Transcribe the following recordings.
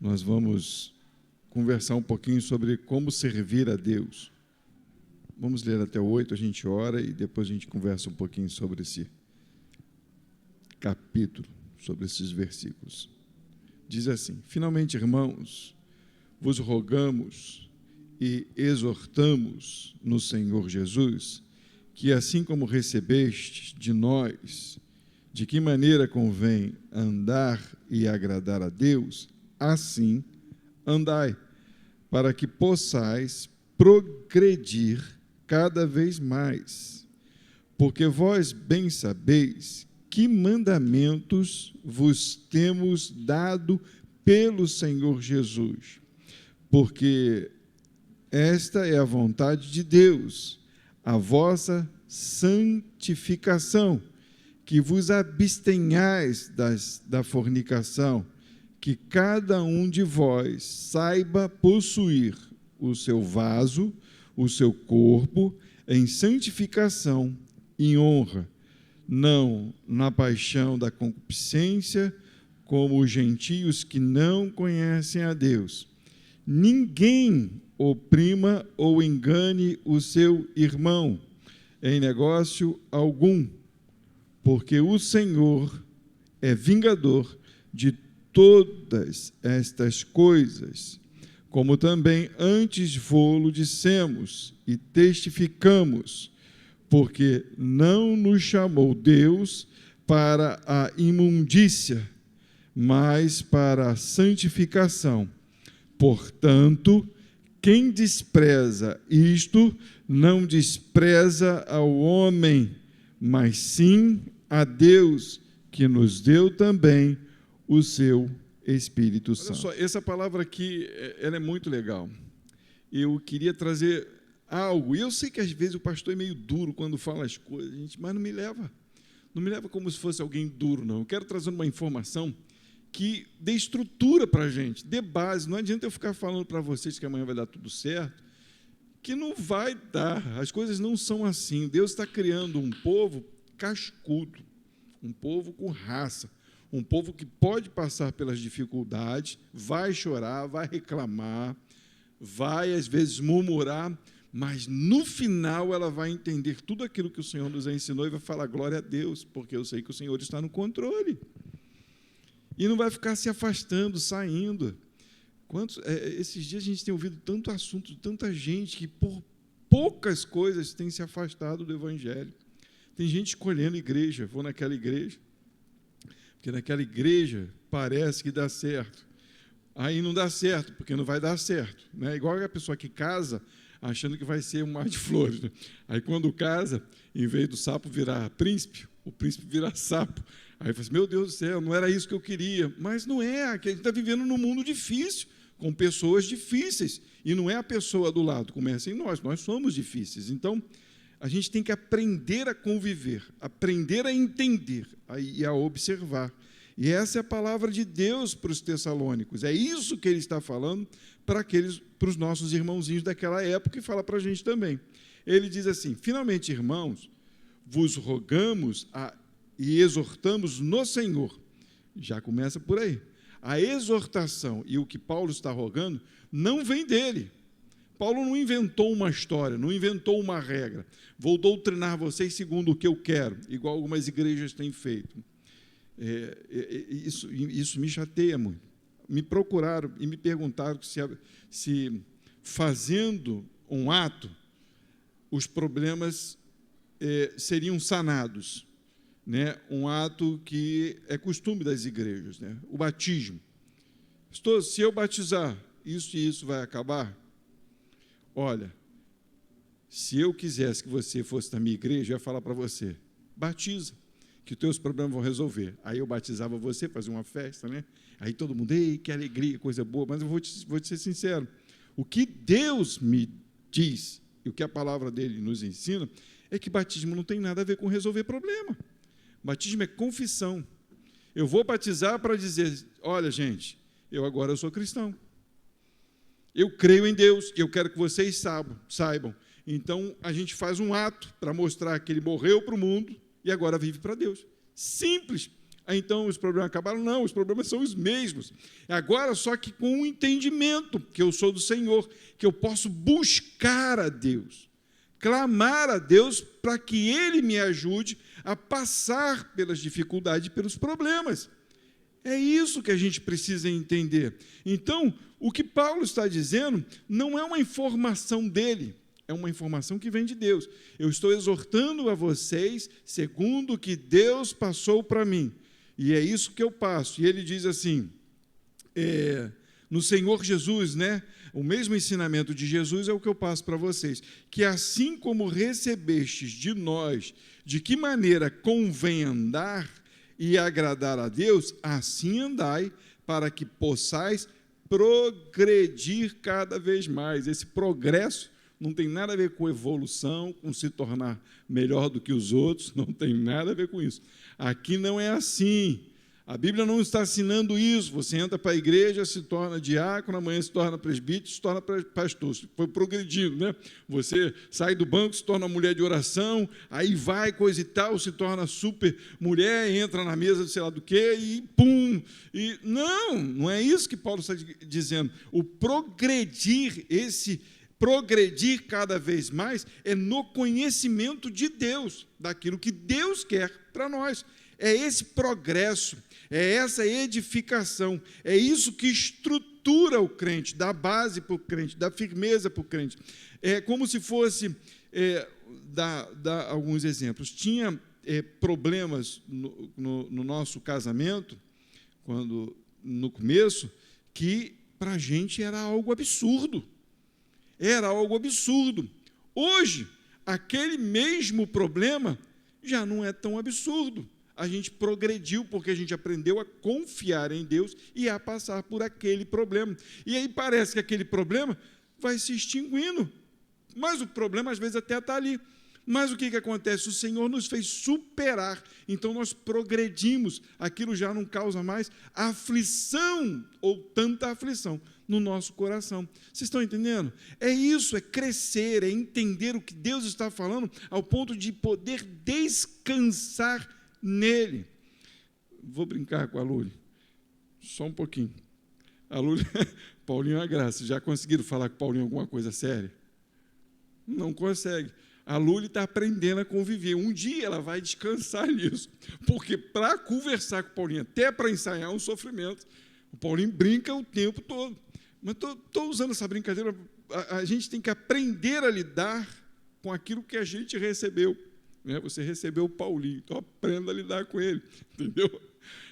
nós vamos conversar um pouquinho sobre como servir a Deus. Vamos ler até o 8, a gente ora e depois a gente conversa um pouquinho sobre esse capítulo, sobre esses versículos. Diz assim: finalmente, irmãos, vos rogamos e exortamos no Senhor Jesus, que assim como recebestes de nós, de que maneira convém andar e agradar a Deus, assim andai, para que possais progredir cada vez mais. Porque vós bem sabeis que mandamentos vos temos dado pelo Senhor Jesus. Porque esta é a vontade de Deus, a vossa santificação, que vos abstenhais da fornicação, que cada um de vós saiba possuir o seu vaso, o seu corpo, em santificação e honra, não na paixão da concupiscência, como os gentios que não conhecem a Deus. Ninguém oprima ou engane o seu irmão em negócio algum, porque o Senhor é vingador de todas estas coisas, como também antes vô-lo dissemos e testificamos, porque não nos chamou Deus para a imundícia, mas para a santificação. Portanto, quem despreza isto, não despreza ao homem, mas sim a Deus, que nos deu também o seu Espírito Santo. Olha só, essa palavra aqui, ela é muito legal. Eu queria trazer algo, e eu sei que às vezes o pastor é meio duro quando fala as coisas, gente, mas não me leva como se fosse alguém duro, não. Eu quero trazer uma informação que dê estrutura para a gente, dê base. Não adianta eu ficar falando para vocês que amanhã vai dar tudo certo, que não vai dar, as coisas não são assim. Deus está criando um povo cascudo, um povo com raça, um povo que pode passar pelas dificuldades, vai chorar, vai reclamar, vai às vezes murmurar, mas no final ela vai entender tudo aquilo que o Senhor nos ensinou e vai falar glória a Deus, porque eu sei que o Senhor está no controle. E não vai ficar se afastando, saindo. Esses dias a gente tem ouvido tanto assunto de tanta gente que por poucas coisas tem se afastado do Evangelho. Tem gente escolhendo igreja, vou naquela igreja, porque naquela igreja parece que dá certo. Aí não dá certo, porque não vai dar certo. Né? Igual a pessoa que casa achando que vai ser um mar de flores. Né? Aí quando casa, em vez do sapo virar príncipe, o príncipe vira sapo. Aí fala assim, meu Deus do céu, não era isso que eu queria. Mas não é, que a gente está vivendo num mundo difícil, com pessoas difíceis. E não é a pessoa do lado, começa em nós somos difíceis. Então, a gente tem que aprender a conviver, aprender a entender e a observar. E essa é a palavra de Deus para os tessalônicos. É isso que ele está falando para os nossos irmãozinhos daquela época e fala para a gente também. Ele diz assim, finalmente, irmãos, vos rogamos e exortamos no Senhor. Já começa por aí. A exortação e o que Paulo está rogando não vem dele. Paulo não inventou uma história, não inventou uma regra. Vou doutrinar vocês segundo o que eu quero, igual algumas igrejas têm feito. Isso me chateia muito. Me procuraram e me perguntaram se fazendo um ato, os problemas seriam sanados. Né? Um ato que é costume das igrejas, né? O batismo. Pastor, se eu batizar, isso e isso vai acabar? Olha, se eu quisesse que você fosse na minha igreja, eu ia falar para você, batiza, que os teus problemas vão resolver. Aí eu batizava você, fazia uma festa, né? Aí todo mundo, ei, que alegria, coisa boa. Mas eu vou te ser sincero, o que Deus me diz, e o que a palavra dele nos ensina, é que batismo não tem nada a ver com resolver problema. Batismo é confissão. Eu vou batizar para dizer, olha, gente, eu agora sou cristão. Eu creio em Deus e eu quero que vocês saibam. Então, a gente faz um ato para mostrar que ele morreu para o mundo e agora vive para Deus. Simples. Então os problemas acabaram? Não, os problemas são os mesmos. Agora, só que com o entendimento que eu sou do Senhor, que eu posso buscar a Deus, clamar a Deus para que Ele me ajude a passar pelas dificuldades, pelos problemas. É isso que a gente precisa entender. Então, o que Paulo está dizendo não é uma informação dele, é uma informação que vem de Deus. Eu estou exortando a vocês segundo o que Deus passou para mim. E é isso que eu passo. E ele diz assim, no Senhor Jesus, né? O mesmo ensinamento de Jesus é o que eu passo para vocês. Que assim como recebestes de nós, de que maneira convém andar e agradar a Deus, assim andai, para que possais progredir cada vez mais. Esse progresso não tem nada a ver com evolução, com se tornar melhor do que os outros, não tem nada a ver com isso. Aqui não é assim. A Bíblia não está ensinando isso. Você entra para a igreja, se torna diácono, amanhã se torna presbítero, se torna pastor. Foi progredindo, né? Você sai do banco, se torna mulher de oração, aí vai, coisa e tal, se torna super mulher, entra na mesa de sei lá do quê e pum! E não é isso que Paulo está dizendo. O progredir, esse progredir cada vez mais, é no conhecimento de Deus, daquilo que Deus quer para nós. É esse progresso, é essa edificação, é isso que estrutura o crente, dá base para o crente, dá firmeza para o crente. É como se fosse, dar alguns exemplos. Tinha problemas no nosso casamento, no começo, que para a gente era algo absurdo. Era algo absurdo. Hoje, aquele mesmo problema já não é tão absurdo. A gente progrediu porque a gente aprendeu a confiar em Deus e a passar por aquele problema. E aí parece que aquele problema vai se extinguindo. Mas o problema, às vezes, até está ali. Mas o que acontece? O Senhor nos fez superar. Então, nós progredimos. Aquilo já não causa mais aflição, ou tanta aflição, no nosso coração. Vocês estão entendendo? É isso, é crescer, é entender o que Deus está falando, ao ponto de poder descansar nele. Vou brincar com a Lúlia. Só um pouquinho. A Lúlia, Paulinho é uma graça. Já conseguiram falar com o Paulinho alguma coisa séria? Não consegue. A Lúlia está aprendendo a conviver. Um dia ela vai descansar nisso. Porque para conversar com o Paulinho, até para ensaiar, é um sofrimento. O Paulinho brinca o tempo todo. Mas estou usando essa brincadeira. A gente tem que aprender a lidar com aquilo que a gente recebeu. Você recebeu o Paulinho, então aprenda a lidar com ele, entendeu?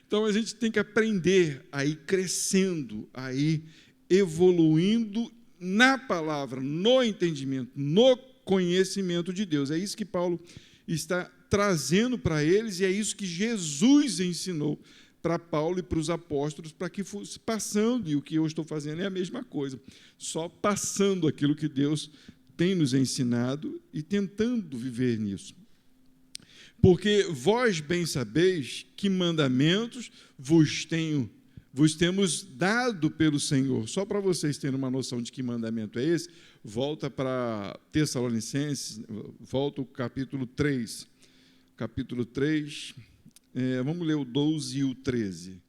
Então a gente tem que aprender a ir crescendo, a ir evoluindo na palavra, no entendimento, no conhecimento de Deus. É isso que Paulo está trazendo para eles e é isso que Jesus ensinou para Paulo e para os apóstolos, para que fosse passando, e o que eu estou fazendo é a mesma coisa, só passando aquilo que Deus tem nos ensinado e tentando viver nisso. Porque vós bem sabeis que mandamentos vos temos dado pelo Senhor. Só para vocês terem uma noção de que mandamento é esse, volta para Tessalonicenses, volta o capítulo 3. Capítulo 3, vamos ler o 12 e o 13.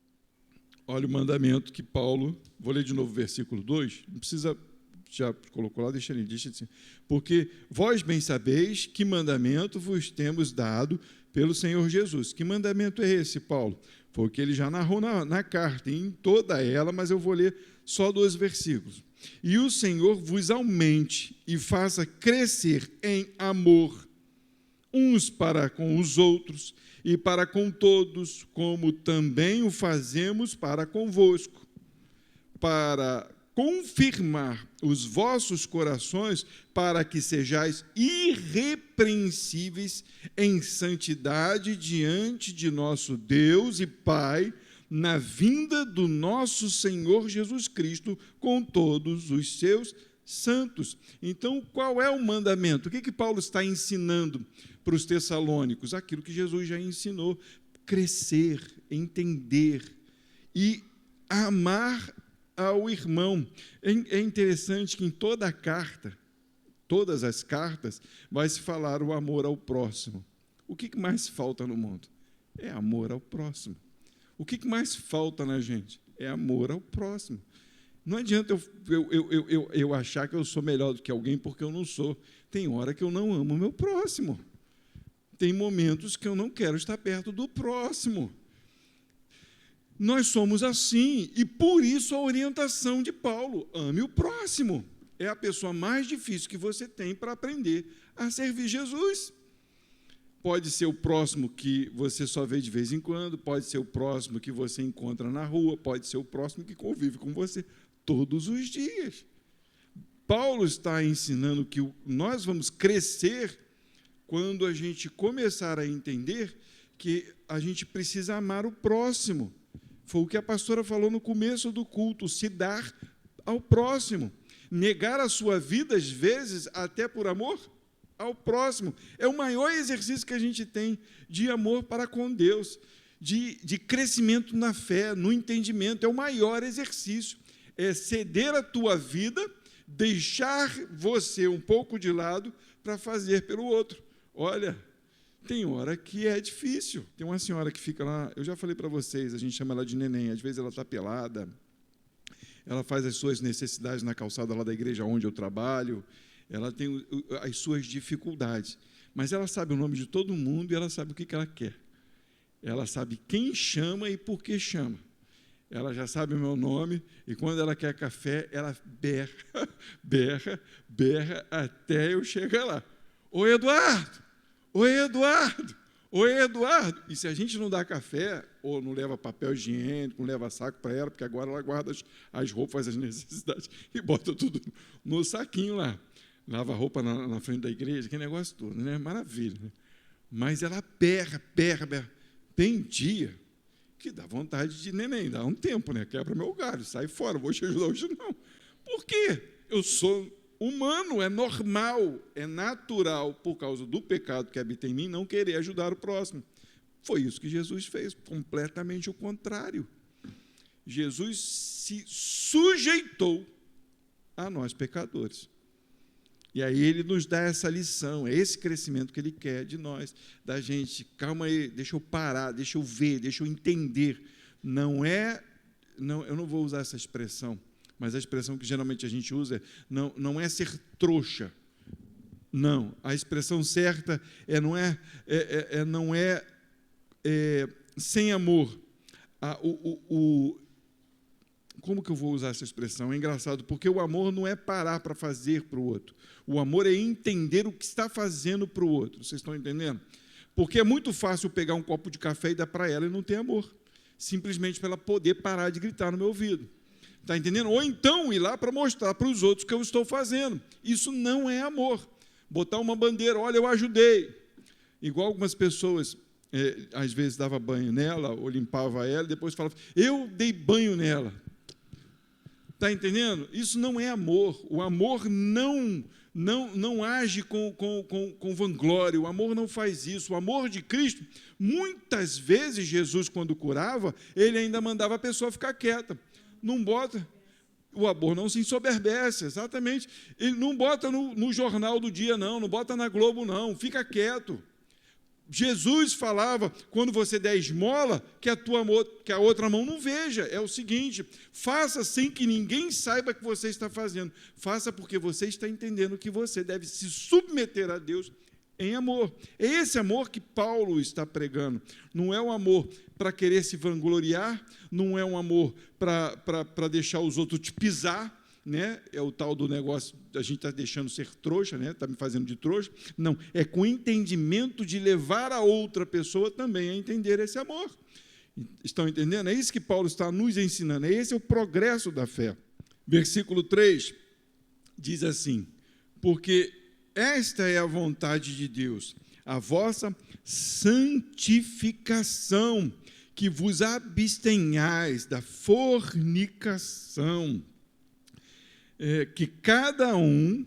Olha o mandamento que Paulo, vou ler de novo o versículo 2, não precisa, já colocou lá, deixa assim. Porque vós bem sabeis que mandamento vos temos dado pelo Senhor Jesus. Que mandamento é esse, Paulo? Foi o que ele já narrou na carta, em toda ela, mas eu vou ler só 2 versículos. E o Senhor vos aumente e faça crescer em amor, uns para com os outros e para com todos, como também o fazemos para convosco, para confirmar os vossos corações, para que sejais irrepreensíveis em santidade diante de nosso Deus e Pai, na vinda do nosso Senhor Jesus Cristo, com todos os seus santos. Então, qual é o mandamento? O que Paulo está ensinando para os tessalônicos? Aquilo que Jesus já ensinou: crescer, entender e amar ao irmão. É interessante que em toda a carta, todas as cartas, vai se falar o amor ao próximo. O que mais falta no mundo? É amor ao próximo. O que mais falta na gente? É amor ao próximo. Não adianta eu achar que eu sou melhor do que alguém, porque eu não sou. Tem hora que eu não amo o meu próximo. Tem momentos que eu não quero estar perto do próximo. Nós somos assim, e por isso a orientação de Paulo, ame o próximo. É a pessoa mais difícil que você tem para aprender a servir Jesus. Pode ser o próximo que você só vê de vez em quando, pode ser o próximo que você encontra na rua, pode ser o próximo que convive com você todos os dias. Paulo está ensinando que nós vamos crescer quando a gente começar a entender que a gente precisa amar o próximo. Foi o que a pastora falou no começo do culto, se dar ao próximo. Negar a sua vida, às vezes, até por amor ao próximo. É o maior exercício que a gente tem de amor para com Deus, de crescimento na fé, no entendimento. É o maior exercício. É ceder a tua vida, deixar você um pouco de lado para fazer pelo outro. Olha, tem hora que é difícil. Tem uma senhora que fica lá, eu já falei para vocês, a gente chama ela de neném, às vezes ela está pelada, ela faz as suas necessidades na calçada lá da igreja onde eu trabalho, ela tem as suas dificuldades, mas ela sabe o nome de todo mundo e ela sabe o que ela quer. Ela sabe quem chama e por que chama. Ela já sabe o meu nome e quando ela quer café, ela berra até eu chegar lá. Oi, Eduardo! Oi, Eduardo! Oi, Eduardo! E se a gente não dá café, ou não leva papel higiênico, não leva saco para ela, porque agora ela guarda as roupas, as necessidades, e bota tudo no saquinho lá. Lava a roupa na frente da igreja, aquele negócio todo, né? Maravilha. Né? Mas ela berra. Tem dia que dá vontade de neném, dá um tempo, né? Quebra meu galho, sai fora, vou te ajudar hoje não. Por quê? Eu sou humano, é normal, é natural, por causa do pecado que habita em mim, não querer ajudar o próximo. Foi isso que Jesus fez, completamente o contrário. Jesus se sujeitou a nós pecadores. E aí ele nos dá essa lição, é esse crescimento que ele quer de nós, da gente, calma aí, deixa eu parar, deixa eu ver, deixa eu entender. Eu não vou usar essa expressão, mas a expressão que geralmente a gente usa não é ser trouxa. Não, a expressão certa não é sem amor. Como que eu vou usar essa expressão? É engraçado, porque o amor não é parar para fazer para o outro. O amor é entender o que está fazendo para o outro. Vocês estão entendendo? Porque é muito fácil pegar um copo de café e dar para ela e não ter amor. Simplesmente para ela poder parar de gritar no meu ouvido. Está entendendo? Ou então ir lá para mostrar para os outros o que eu estou fazendo. Isso não é amor. Botar uma bandeira, olha, eu ajudei. Igual algumas pessoas, às vezes, dava banho nela, ou limpava ela, e depois falava, eu dei banho nela. Está entendendo? Isso não é amor. O amor não age com vanglória. O amor não faz isso. O amor de Cristo, muitas vezes, Jesus, quando curava, ele ainda mandava a pessoa ficar quieta. Não bota. O amor não se ensoberbece, exatamente. Ele não bota no jornal do dia, não bota na Globo, não. Fica quieto. Jesus falava, quando você der esmola, que a outra mão não veja. É o seguinte, faça sem que ninguém saiba que você está fazendo. Faça porque você está entendendo que você deve se submeter a Deus em amor. É esse amor que Paulo está pregando. Não é um amor para querer se vangloriar, não é um amor para deixar os outros te pisar, né? É o tal do negócio, a gente está deixando ser trouxa, né? Está me fazendo de trouxa. Não, é com entendimento de levar a outra pessoa também a entender esse amor. Estão entendendo? É isso que Paulo está nos ensinando, esse é o progresso da fé. Versículo 3 diz assim, porque esta é a vontade de Deus, a vossa santificação, que vos abstenhais da fornicação. Que cada um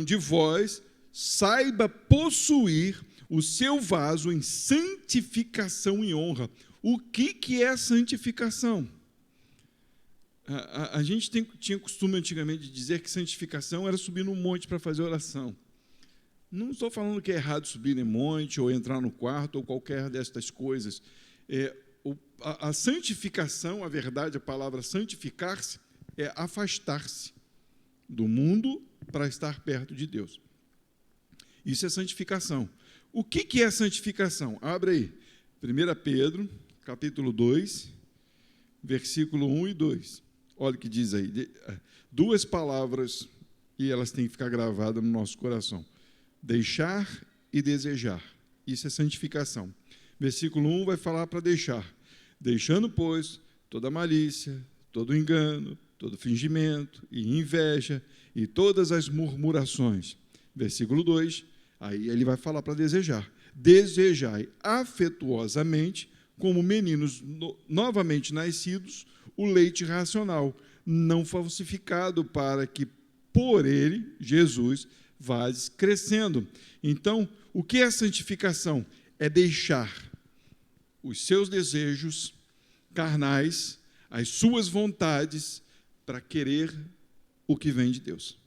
de vós saiba possuir o seu vaso em santificação e honra. O que é santificação? A gente tinha costume antigamente de dizer que santificação era subir no monte para fazer oração. Não estou falando que é errado subir em monte, ou entrar no quarto, ou qualquer destas coisas. a santificação, a verdade, a palavra santificar-se, é afastar-se do mundo para estar perto de Deus. Isso é santificação. O que é santificação? Abre aí, 1 Pedro, capítulo 2, versículo 1 e 2. Olha o que diz aí, duas palavras, e elas têm que ficar gravadas no nosso coração. Deixar e desejar. Isso é santificação. Versículo 1 vai falar para deixar. Deixando, pois, toda malícia, todo engano, todo fingimento e inveja e todas as murmurações. Versículo 2, aí ele vai falar para desejar. Desejai afetuosamente, como meninos novamente nascidos, o leite racional, não falsificado, para que por ele, Jesus, vás crescendo. Então, o que é santificação? É deixar os seus desejos carnais, as suas vontades, para querer o que vem de Deus,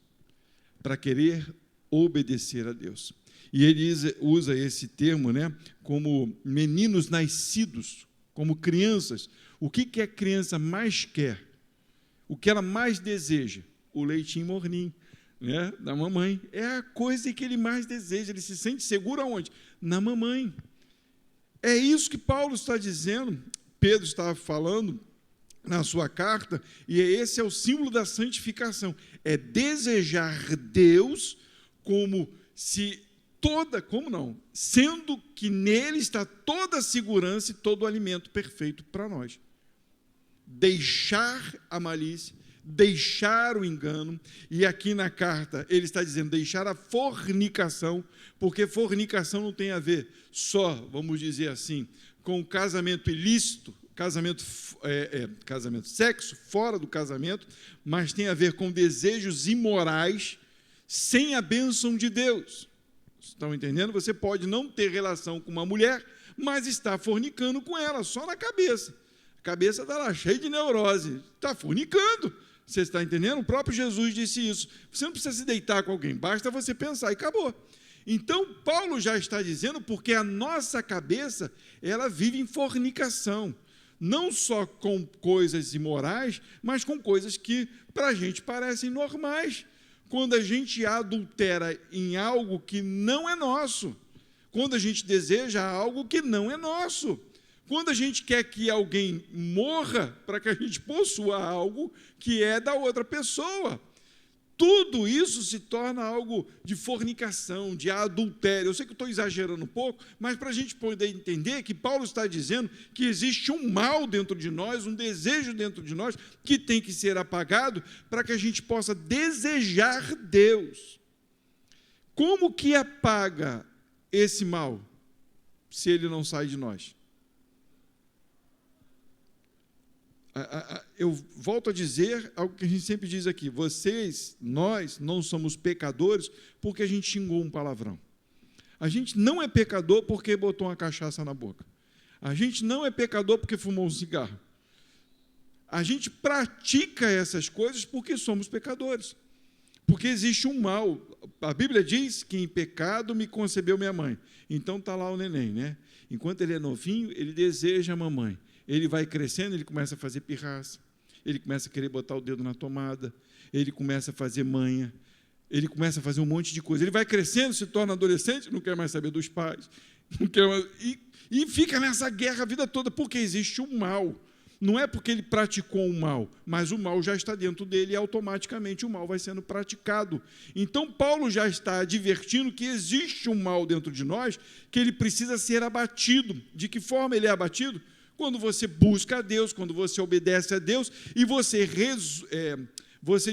para querer obedecer a Deus. E ele usa esse termo, né, como meninos nascidos, como crianças. O que a criança mais quer? O que ela mais deseja? O leitinho morninho, né, da mamãe. É a coisa que ele mais deseja. Ele se sente seguro aonde? Na mamãe. É isso que Paulo está dizendo, Pedro estava falando na sua carta, e esse é o símbolo da santificação. É desejar Deus como se sendo que nele está toda a segurança e todo o alimento perfeito para nós. Deixar a malícia, deixar o engano, e aqui na carta ele está dizendo deixar a fornicação, porque fornicação não tem a ver só, vamos dizer assim, com o casamento ilícito, sexo fora do casamento, mas tem a ver com desejos imorais sem a bênção de Deus. Estão entendendo? Você pode não ter relação com uma mulher, mas está fornicando com ela, só na cabeça. A cabeça está lá cheia de neurose, está fornicando. Você está entendendo? O próprio Jesus disse isso. Você não precisa se deitar com alguém, basta você pensar e acabou. Então, Paulo já está dizendo porque a nossa cabeça, ela vive em fornicação. Não só com coisas imorais, mas com coisas que para a gente parecem normais. Quando a gente adultera em algo que não é nosso. Quando a gente deseja algo que não é nosso. Quando a gente quer que alguém morra para que a gente possua algo que é da outra pessoa. Tudo isso se torna algo de fornicação, de adultério. Eu sei que estou exagerando um pouco, mas para a gente poder entender que Paulo está dizendo que existe um mal dentro de nós, um desejo dentro de nós, que tem que ser apagado para que a gente possa desejar Deus. Como que apaga esse mal, se ele não sai de nós? Eu volto a dizer algo que a gente sempre diz aqui, nós não somos pecadores porque a gente xingou um palavrão. A gente não é pecador porque botou uma cachaça na boca. A gente não é pecador porque fumou um cigarro. A gente pratica essas coisas porque somos pecadores. Porque existe um mal. A Bíblia diz que em pecado me concebeu minha mãe. Então está lá o neném, né? Enquanto ele é novinho, ele deseja a mamãe. Ele vai crescendo, ele começa a fazer pirraça, ele começa a querer botar o dedo na tomada, ele começa a fazer manha, ele começa a fazer um monte de coisa. Ele vai crescendo, se torna adolescente, não quer mais saber dos pais, não quer mais, e fica nessa guerra a vida toda, porque existe um mal. Não é porque ele praticou um mal, mas o mal já está dentro dele e automaticamente o mal vai sendo praticado. Então, Paulo já está advertindo que existe um mal dentro de nós, que ele precisa ser abatido. De que forma ele é abatido? Quando você busca a Deus, quando você obedece a Deus e você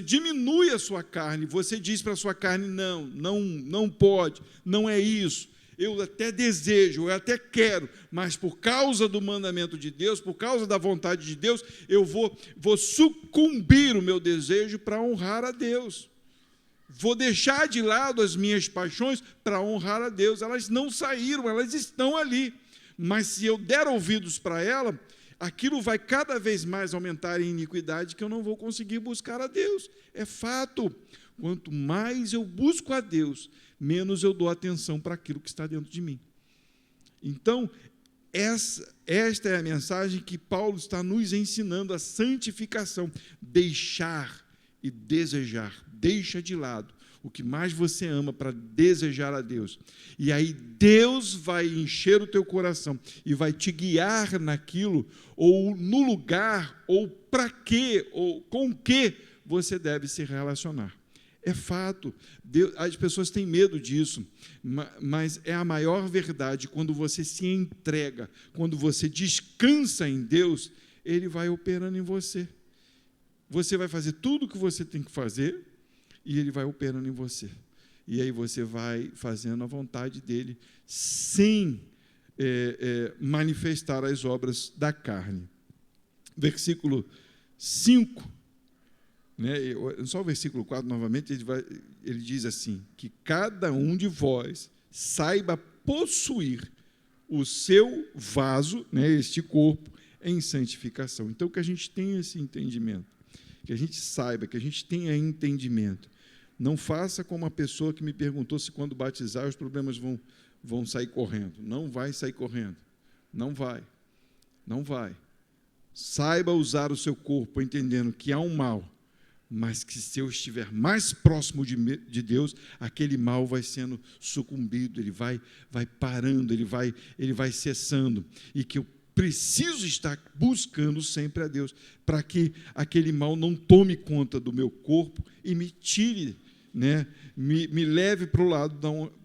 diminui a sua carne, você diz para a sua carne, não pode, não é isso, eu até desejo, eu até quero, mas por causa do mandamento de Deus, por causa da vontade de Deus, eu vou sucumbir o meu desejo para honrar a Deus. Vou deixar de lado as minhas paixões para honrar a Deus. Elas não saíram, elas estão ali. Mas se eu der ouvidos para ela, aquilo vai cada vez mais aumentar em iniquidade, que eu não vou conseguir buscar a Deus. É fato. Quanto mais eu busco a Deus, menos eu dou atenção para aquilo que está dentro de mim. Então, Esta é a mensagem que Paulo está nos ensinando, a santificação. Deixar e desejar. Deixa de lado o que mais você ama para desejar a Deus. E aí Deus vai encher o teu coração e vai te guiar naquilo, ou no lugar, ou para quê, ou com que você deve se relacionar. É fato, as pessoas têm medo disso, mas é a maior verdade. Quando você se entrega, quando você descansa em Deus, Ele vai operando em você. Você vai fazer tudo o que você tem que fazer e Ele vai operando em você. E aí você vai fazendo a vontade dEle sem manifestar as obras da carne. Versículo 5. Só o versículo 4, novamente, ele diz assim, que cada um de vós saiba possuir o seu vaso, este corpo, em santificação. Então, que a gente tenha esse entendimento, que a gente saiba, que a gente tenha entendimento. Não faça como a pessoa que me perguntou se quando batizar os problemas vão sair correndo. Não vai sair correndo. Não vai. Não vai. Saiba usar o seu corpo, entendendo que há um mal, mas que se eu estiver mais próximo de Deus, aquele mal vai sendo sucumbido, ele vai parando, ele vai cessando, e que eu preciso estar buscando sempre a Deus, para que aquele mal não tome conta do meu corpo e me tire, me leve para o lado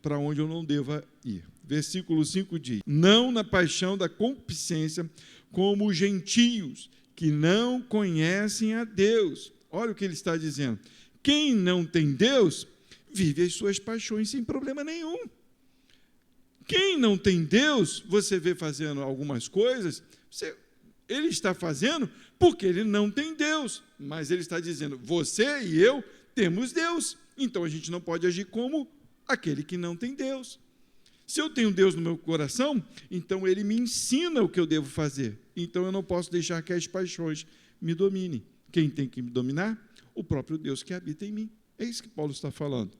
para onde eu não deva ir. Versículo 5 diz, não na paixão da concupiscência, como os gentios, que não conhecem a Deus. Olha o que ele está dizendo. Quem não tem Deus, vive as suas paixões sem problema nenhum. Quem não tem Deus, você vê fazendo algumas coisas, ele está fazendo porque ele não tem Deus. Mas ele está dizendo, você e eu temos Deus. Então a gente não pode agir como aquele que não tem Deus. Se eu tenho Deus no meu coração, então Ele me ensina o que eu devo fazer. Então eu não posso deixar que as paixões me dominem. Quem tem que me dominar? O próprio Deus que habita em mim. É isso que Paulo está falando.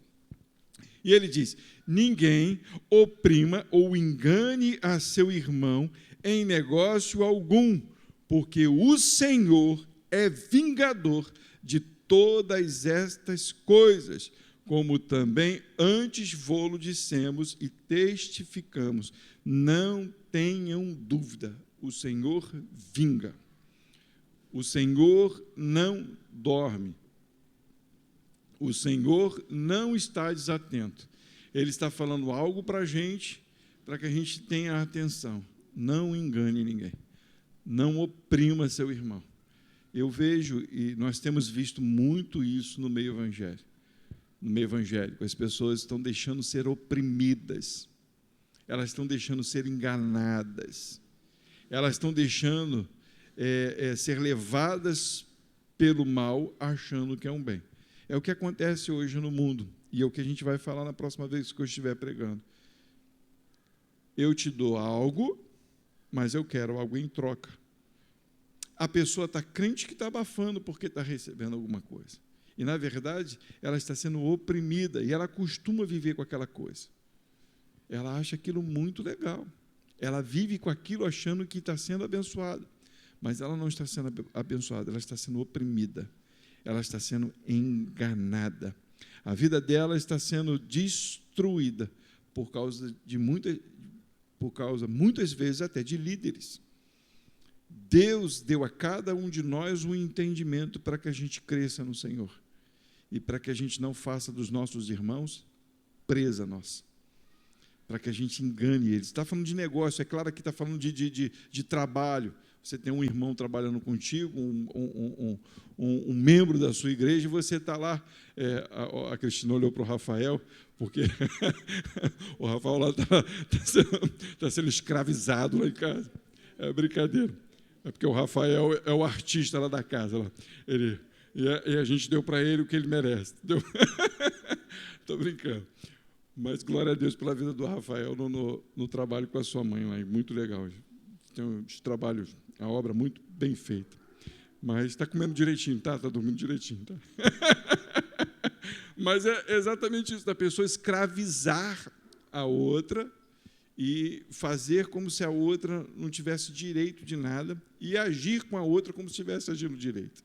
E ele diz, ninguém oprima ou engane a seu irmão em negócio algum, porque o Senhor é vingador de todas estas coisas, como também antes vô-lo dissemos e testificamos. Não tenham dúvida, o Senhor vinga. O Senhor não dorme. O Senhor não está desatento. Ele está falando algo para a gente, para que a gente tenha atenção. Não engane ninguém. Não oprima seu irmão. Eu vejo, e nós temos visto muito isso no meio evangélico. No meio evangélico, as pessoas estão deixando ser oprimidas. Elas estão deixando ser enganadas. Elas estão deixando ser levadas pelo mal, achando que é um bem. É o que acontece hoje no mundo, e é o que a gente vai falar na próxima vez que eu estiver pregando. Eu te dou algo, mas eu quero algo em troca. A pessoa está crente que está abafando porque está recebendo alguma coisa. E, na verdade, ela está sendo oprimida, e ela costuma viver com aquela coisa. Ela acha aquilo muito legal. Ela vive com aquilo achando que está sendo abençoada. Mas ela não está sendo abençoada, ela está sendo oprimida. Ela está sendo enganada. A vida dela está sendo destruída por causa, muitas vezes, até de líderes. Deus deu a cada um de nós um entendimento para que a gente cresça no Senhor e para que a gente não faça dos nossos irmãos presa nossa, para que a gente engane eles. Está falando de negócio, é claro que está falando de trabalho. Você tem um irmão trabalhando contigo, um membro da sua igreja, e você está lá. A Cristina olhou para o Rafael, porque o Rafael lá está sendo escravizado lá em casa. É brincadeira. É porque o Rafael é o artista lá da casa. Lá. E a gente deu para ele o que ele merece. Estou brincando. Mas glória a Deus pela vida do Rafael no trabalho com a sua mãe lá. Muito legal. Tem uns trabalhos, a obra muito bem feita. Mas está comendo direitinho, tá? Está dormindo direitinho, tá? Mas é exatamente isso, da pessoa escravizar a outra e fazer como se a outra não tivesse direito de nada e agir com a outra como se estivesse agindo direito.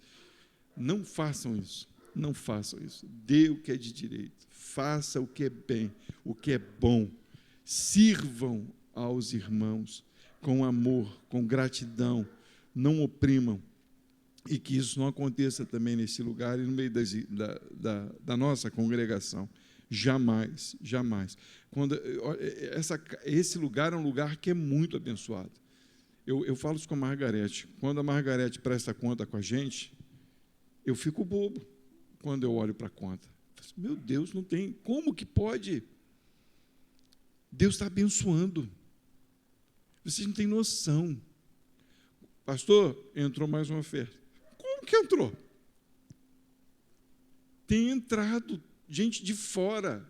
Não façam isso, não façam isso. Dê o que é de direito, faça o que é bem, o que é bom. Sirvam aos irmãos com amor, com gratidão, não oprimam. E que isso não aconteça também nesse lugar e no meio da nossa congregação. Jamais, jamais. Esse lugar é um lugar que é muito abençoado. Eu falo isso com a Margarete. Quando a Margarete presta conta com a gente, eu fico bobo quando eu olho para a conta. Meu Deus, não tem. Como que pode? Deus está abençoando. Vocês não têm noção. Pastor, entrou mais uma oferta. Como que entrou? Tem entrado gente de fora.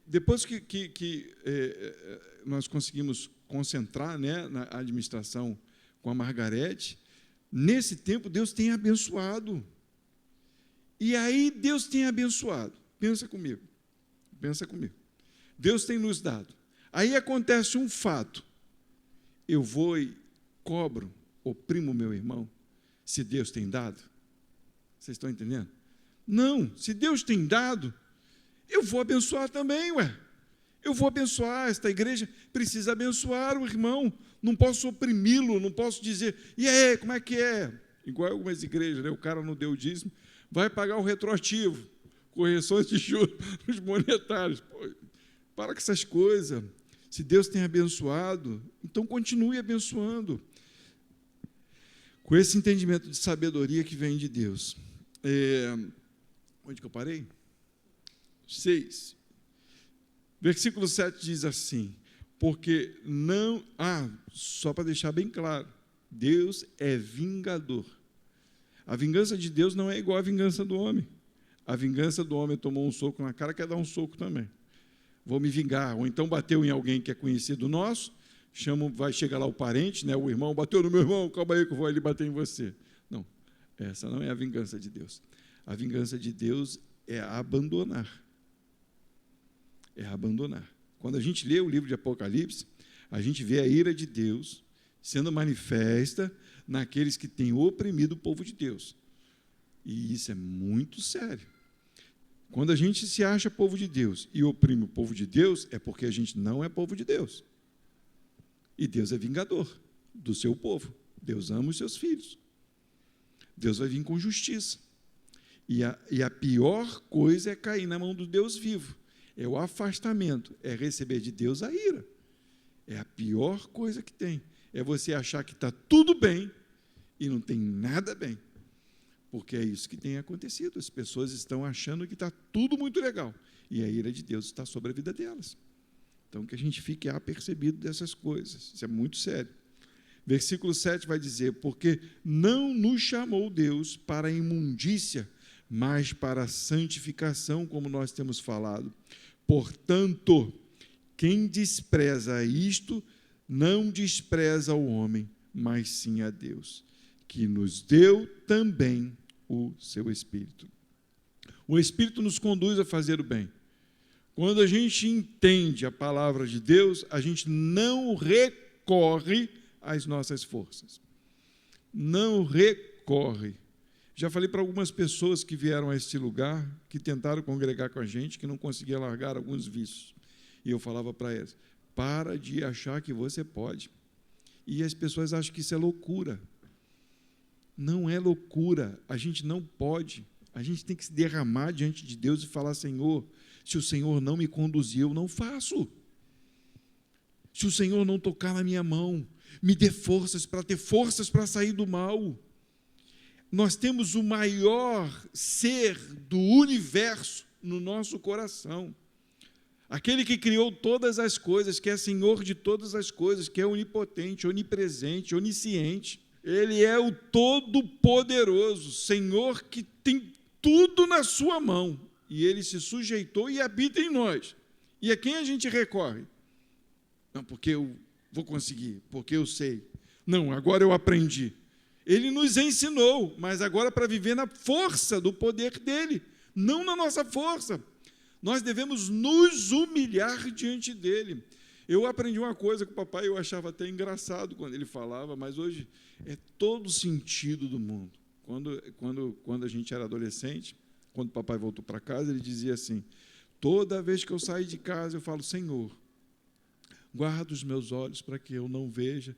Depois que nós conseguimos concentrar, né, na administração com a Margarete, nesse tempo Deus tem abençoado. E aí Deus tem abençoado. Pensa comigo. Pensa comigo. Deus tem nos dado. Aí acontece um fato. Eu vou e cobro, oprimo o meu irmão, se Deus tem dado. Vocês estão entendendo? Não, se Deus tem dado, eu vou abençoar também, Eu vou abençoar, esta igreja precisa abençoar o irmão, não posso oprimi-lo, não posso dizer, e aí, como é que é? Igual algumas igrejas, né? O cara não deu o dízimo, vai pagar o retroativo, correções de juros monetários. Pô, para com essas coisas. Se Deus tem abençoado, então continue abençoando. Com esse entendimento de sabedoria que vem de Deus. Onde que eu parei? 6. Versículo 7 diz assim, porque não... só para deixar bem claro, Deus é vingador. A vingança de Deus não é igual à vingança do homem. A vingança do homem tomou um soco na cara, quer dar um soco também. Vou me vingar. Ou então bateu em alguém que é conhecido nosso, vai chegar lá o parente, né, o irmão, bateu no meu irmão, calma aí que eu vou ali bater em você. Não, essa não é a vingança de Deus. A vingança de Deus é abandonar. É abandonar. Quando a gente lê o livro de Apocalipse, a gente vê a ira de Deus sendo manifesta naqueles que têm oprimido o povo de Deus. E isso é muito sério. Quando a gente se acha povo de Deus e oprime o povo de Deus, é porque a gente não é povo de Deus. E Deus é vingador do seu povo. Deus ama os seus filhos. Deus vai vir com justiça. E a pior coisa é cair na mão do Deus vivo. É o afastamento, é receber de Deus a ira. É a pior coisa que tem. É você achar que está tudo bem e não tem nada bem. Porque é isso que tem acontecido. As pessoas estão achando que está tudo muito legal. E a ira de Deus está sobre a vida delas. Então, que a gente fique apercebido dessas coisas. Isso é muito sério. Versículo 7 vai dizer, porque não nos chamou Deus para a imundícia, mas para a santificação, como nós temos falado. Portanto, quem despreza isto, não despreza o homem, mas sim a Deus, que nos deu também o seu Espírito. O Espírito nos conduz a fazer o bem. Quando a gente entende a palavra de Deus, a gente não recorre às nossas forças. Não recorre. Já falei para algumas pessoas que vieram a este lugar, que tentaram congregar com a gente, que não conseguiam largar alguns vícios. E eu falava para elas, para de achar que você pode. E as pessoas acham que isso é loucura. Não é loucura, a gente não pode. A gente tem que se derramar diante de Deus e falar, Senhor, se o Senhor não me conduzir, eu não faço. Se o Senhor não tocar na minha mão, me dê forças para ter forças para sair do mal. Nós temos o maior ser do universo no nosso coração. Aquele que criou todas as coisas, que é Senhor de todas as coisas, que é onipotente, onipresente, onisciente. Ele é o Todo-Poderoso, Senhor que tem tudo na sua mão. E Ele se sujeitou e habita em nós. E a quem a gente recorre? Não, porque eu vou conseguir, porque eu sei. Não, agora eu aprendi. Ele nos ensinou, mas agora para viver na força do poder dEle, não na nossa força. Nós devemos nos humilhar diante dele. Eu aprendi uma coisa com o papai, eu achava até engraçado quando ele falava, mas hoje é todo o sentido do mundo. Quando a gente era adolescente, quando o papai voltou para casa, ele dizia assim: toda vez que eu saio de casa, eu falo: Senhor, guarda os meus olhos para que eu não veja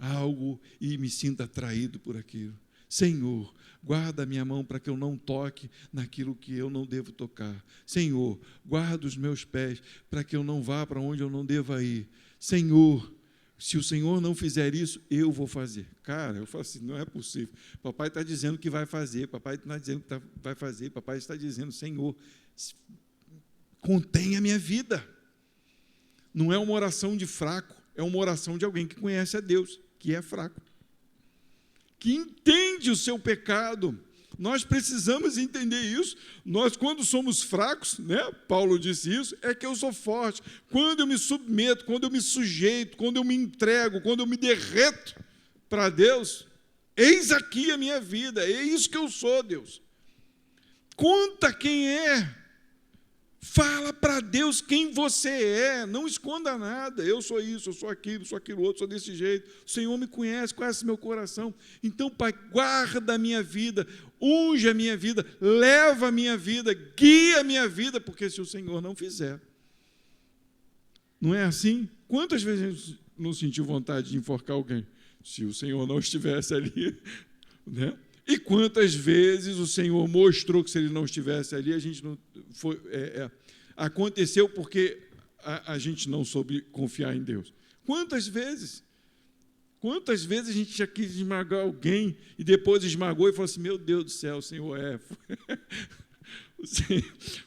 algo e me sinta atraído por aquilo. Senhor, guarda a minha mão para que eu não toque naquilo que eu não devo tocar. Senhor, guarda os meus pés para que eu não vá para onde eu não deva ir. Senhor, se o Senhor não fizer isso, eu vou fazer. Cara, eu falo assim, não é possível. Papai está dizendo que vai fazer, papai está dizendo que vai fazer, papai está dizendo: Senhor, contenha a minha vida. Não é uma oração de fraco, é uma oração de alguém que conhece a Deus, que é fraco, que entende o seu pecado. Nós precisamos entender isso. Nós, quando somos fracos, né? Paulo disse isso, é que eu sou forte. Quando eu me submeto, quando eu me sujeito, quando eu me entrego, quando eu me derreto para Deus, eis aqui a minha vida, é isso que eu sou, Deus. Conta quem é. Fala para Deus quem você é, não esconda nada. Eu sou isso, eu sou aquilo outro, sou desse jeito. O Senhor me conhece meu coração. Então, Pai, guarda a minha vida, unge a minha vida, leva a minha vida, guia a minha vida, porque se o Senhor não fizer, não é assim? Quantas vezes a gente não sentiu vontade de enforcar alguém? Se o Senhor não estivesse ali, né? E quantas vezes o Senhor mostrou que se Ele não estivesse ali, a gente não foi, aconteceu porque a gente não soube confiar em Deus. Quantas vezes? Quantas vezes a gente já quis esmagar alguém e depois esmagou e falou assim: meu Deus do céu, o Senhor é...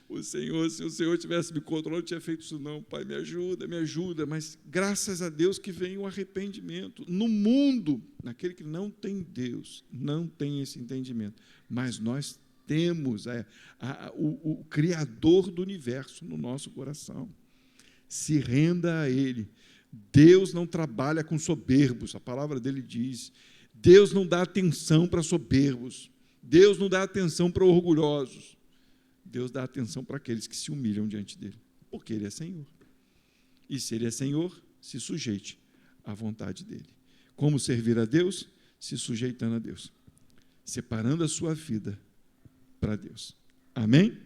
O Senhor, se o Senhor tivesse me controlado, eu não tinha feito isso não. Pai, me ajuda. Mas graças a Deus que vem o arrependimento. No mundo, naquele que não tem Deus, não tem esse entendimento. Mas nós temos o Criador do universo no nosso coração. Se renda a Ele. Deus não trabalha com soberbos, a palavra dele diz. Deus não dá atenção para soberbos. Deus não dá atenção para orgulhosos. Deus dá atenção para aqueles que se humilham diante dele, porque Ele é Senhor. E se Ele é Senhor, se sujeite à vontade dEle. Como servir a Deus? Se sujeitando a Deus, separando a sua vida para Deus. Amém?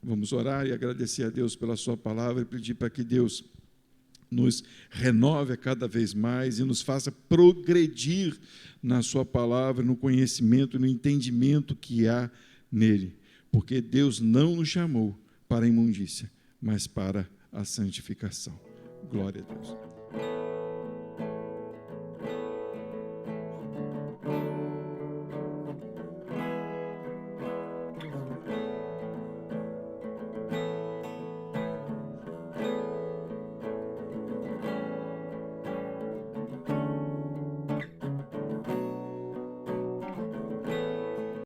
Vamos orar e agradecer a Deus pela sua palavra e pedir para que Deus nos renove a cada vez mais e nos faça progredir na sua palavra, no conhecimento, no entendimento que há nele. Porque Deus não nos chamou para a imundícia, mas para a santificação. Glória a Deus.